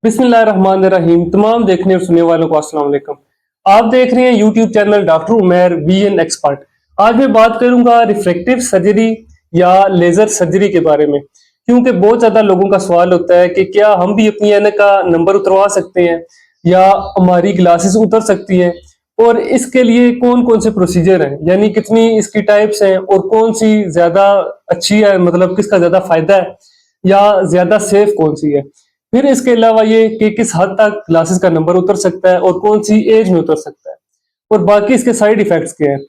बिस्मिल्लाहिर्रहमानिर्रहीम। तमाम देखने और सुनने वालों को अस्सलाम वालेकुम। आप देख रहे हैं YouTube channel doctor Umair VN expert. आज मैं बात करूंगा रिफ्रैक्टिव सर्जरी या लेजर सर्जरी के बारे में, क्योंकि बहुत ज्यादा लोगों का सवाल होता है कि क्या हम भी अपनी ऐनक का नंबर उतरवा सकते हैं या हमारी ग्लासेस उतर सकती हैं, और इसके लिए कौन कौन से प्रोसीजर हैं, यानी कितनी इसकी टाइप्स हैं और कौन सी ज्यादा अच्छी है, मतलब किसका ज्यादा फायदा है या ज्यादा सेफ कौन सी है। फिर इसके अलावा ये कि किस हद तक ग्लासेस का नंबर उतर सकता है और कौन सी एज में उतर सकता है, और बाकी इसके साइड इफेक्ट्स क्या हैं।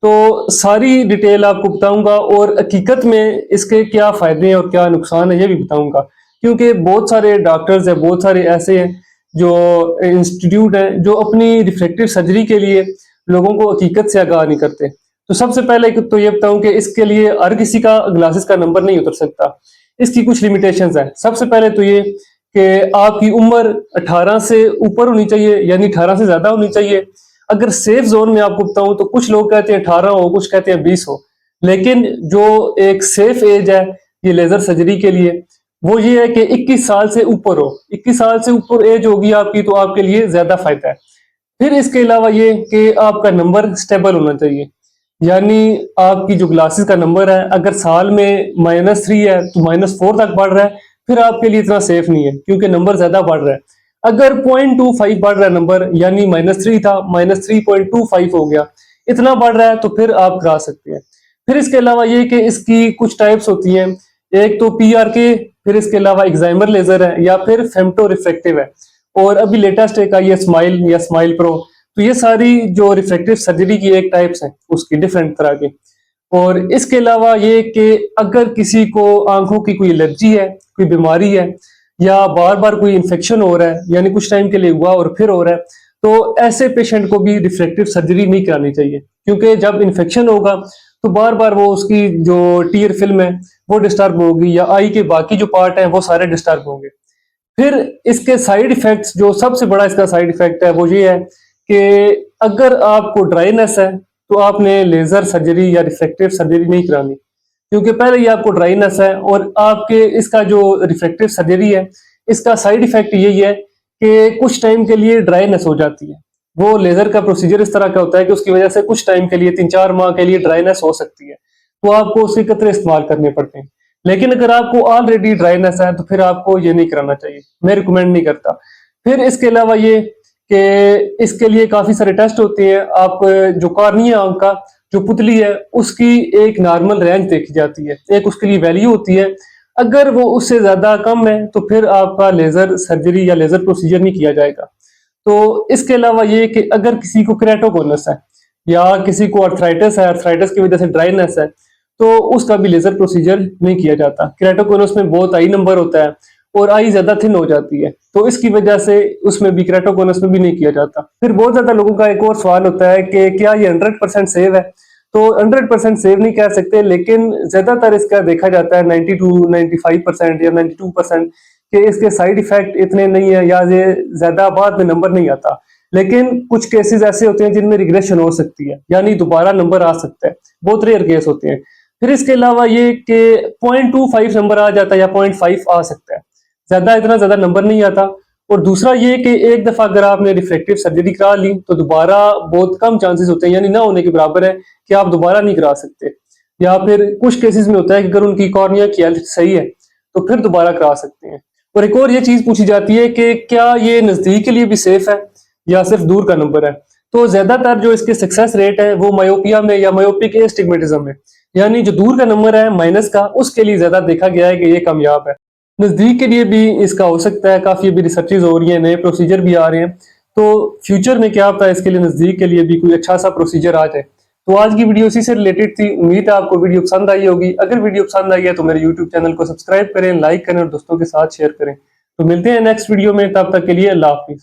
तो सारी डिटेल आपको बताऊंगा और हकीकत में इसके क्या फायदे हैं और क्या नुकसान है ये भी बताऊंगा, क्योंकि बहुत सारे डॉक्टर्स हैं, बहुत सारे ऐसे हैं जो इंस्टीट्यूट हैं जो अपनी रिफ्रैक्टिव सर्जरी के लिए लोगों को हकीकत से आगाह नहीं करते। तो सबसे पहले तो ये बताऊं कि इसके लिए हर किसी का ग्लासेस का नंबर नहीं उतर सकता। इसकी कुछ लिमिटेशंस हैं। सबसे पहले तो ये कि आपकी उम्र 18 से ऊपर होनी चाहिए, यानी 18 से ज्यादा होनी चाहिए। अगर सेफ जोन में आपको बताऊं तो कुछ लोग कहते हैं 18 हो, कुछ कहते हैं 20 हो, लेकिन जो एक सेफ एज है ये लेजर सर्जरी के लिए वो ये है कि 21 साल से ऊपर हो। 21 साल से ऊपर एज होगी आपकी तो आपके लिए ज्यादा फायदा है। फिर इसके अलावा ये कि आपका नंबर स्टेबल होना चाहिए, यानी आपकी जो ग्लासेस का नंबर है अगर साल में -3 है तो -4 तक बढ़ रहा है, फिर आपके लिए इतना सेफ नहीं है क्योंकि नंबर ज्यादा बढ़ रहा है। अगर 0.25 बढ़ रहा है नंबर, यानी -3 था -3.25 हो गया, इतना बढ़ रहा है तो फिर आप करा सकते हैं। फिर इसके अलावा ये कि इसकी कुछ टाइप्स होती हैं, एक तो PRK, फिर इसके अलावा एक्साइमर लेजर है या फिर फेम्टो रिफ्रैक्टिव है, और अभी लेटेस्ट एक आई है स्माइल या स्माइल प्रो। तो ये सारी जो रिफ्रैक्टिव सर्जरी की एक टाइप्स हैं उसकी डिफरेंट तरह की। और इसके अलावा ये कि अगर किसी को आंखों की कोई एलर्जी है, कोई बीमारी है, या बार बार कोई इन्फेक्शन हो रहा है, यानी कुछ टाइम के लिए हुआ और फिर हो रहा है, तो ऐसे पेशेंट को भी रिफ्रैक्टिव सर्जरी नहीं करानी चाहिए, क्योंकि जब इन्फेक्शन होगा तो बार बार वो उसकी जो टीयर फिल्म है वो डिस्टर्ब होगी या आई के बाकी जो पार्ट हैं वो सारे डिस्टर्ब होंगे। फिर इसके साइड इफेक्ट्स, जो सबसे बड़ा इसका साइड इफेक्ट है वो ये है कि अगर आपको ड्राइनेस है तो आपने लेजर सर्जरी या रिफ्रैक्टिव सर्जरी नहीं करानी, क्योंकि पहले ही आपको ड्राइनेस है। और आपके इसका जो रिफ्रैक्टिव सर्जरी है इसका साइड इफेक्ट यही है कि कुछ टाइम के लिए ड्राइनेस हो जाती है। वो लेजर का प्रोसीजर इस तरह का होता है कि उसकी वजह से कुछ टाइम के लिए 3-4 माह के लिए ड्राइनेस हो सकती है, तो आपको उसके कतरे इस्तेमाल करने पड़ते हैं। लेकिन अगर आपको ऑलरेडी ड्राइनेस है तो फिर आपको ये नहीं कराना चाहिए, मैं रिकमेंड नहीं करता। फिर इसके अलावा ये कि इसके लिए काफी सारे टेस्ट होते हैं। आप जो कॉर्निया आंख का जो पुतली है उसकी एक नॉर्मल रेंज देखी जाती है, एक उसके लिए वैल्यू होती है। अगर वो उससे ज्यादा कम है तो फिर आपका लेजर सर्जरी या लेजर प्रोसीजर नहीं किया जाएगा। तो इसके अलावा ये कि अगर किसी को केराटोकोनस है या किसी को अर्थराइटिस है, अर्थराइटिस की वजह से ड्राइनेस है, तो उसका भी लेजर प्रोसीजर नहीं किया जाता। केराटोकोनस में बहुत हाई नंबर होता है और आई ज्यादा थिन हो जाती है, तो इसकी वजह से उसमें भी केराटोकोनस में भी नहीं किया जाता। फिर बहुत ज्यादा लोगों का एक और सवाल होता है कि क्या ये 100% सेव है। तो 100% सेव नहीं कह सकते, लेकिन ज्यादातर इसका देखा जाता है 92-95% या 92% कि इसके साइड इफेक्ट इतने नहीं है या ये ज्यादा बाद में नंबर नहीं आता। लेकिन कुछ केसेस ऐसे होते हैं जिनमें रिग्रेशन हो सकती है, यानी दोबारा नंबर आ सकता है, बहुत रेयर केस होते हैं। फिर इसके अलावा ये कि 0.25 नंबर आ जाता है या 0.5 आ सकता है, इतना ज्यादा नंबर नहीं आता। और दूसरा ये कि एक दफा अगर आपने रिफ्रैक्टिव सर्जरी करा ली तो दोबारा बहुत कम चांसेस होते हैं, यानी ना होने के बराबर है कि आप दोबारा नहीं करा सकते। या फिर कुछ केसेस में होता है कि अगर उनकी कॉर्निया की हेल्थ सही है तो फिर दोबारा करा सकते हैं। और एक और ये चीज पूछी जाती है कि क्या ये नजदीक के लिए भी सेफ है या सिर्फ दूर का नंबर है। तो ज्यादातर जो इसके सक्सेस रेट है वो मायोपिया में या मायोपिक एस्टिग्मेटिज्म में, यानी जो दूर का नंबर है माइनस का, उसके लिए ज्यादा देखा गया है कि ये कामयाब है। नजदीक के लिए भी इसका हो सकता है, काफी अभी रिसर्चेज हो रही है, नए प्रोसीजर भी आ रहे हैं, तो फ्यूचर में क्या होता है इसके लिए नजदीक के लिए भी कोई अच्छा सा प्रोसीजर आ जाए। तो आज की वीडियो इसी से रिलेटेड थी। उम्मीद है आपको वीडियो पसंद आई होगी। अगर वीडियो पसंद आई है तो मेरे यूट्यूब चैनल को सब्सक्राइब करें, लाइक करें और दोस्तों के साथ शेयर करें। तो मिलते हैं नेक्स्ट वीडियो में, तब तक के लिए अल्लाह हाफिज।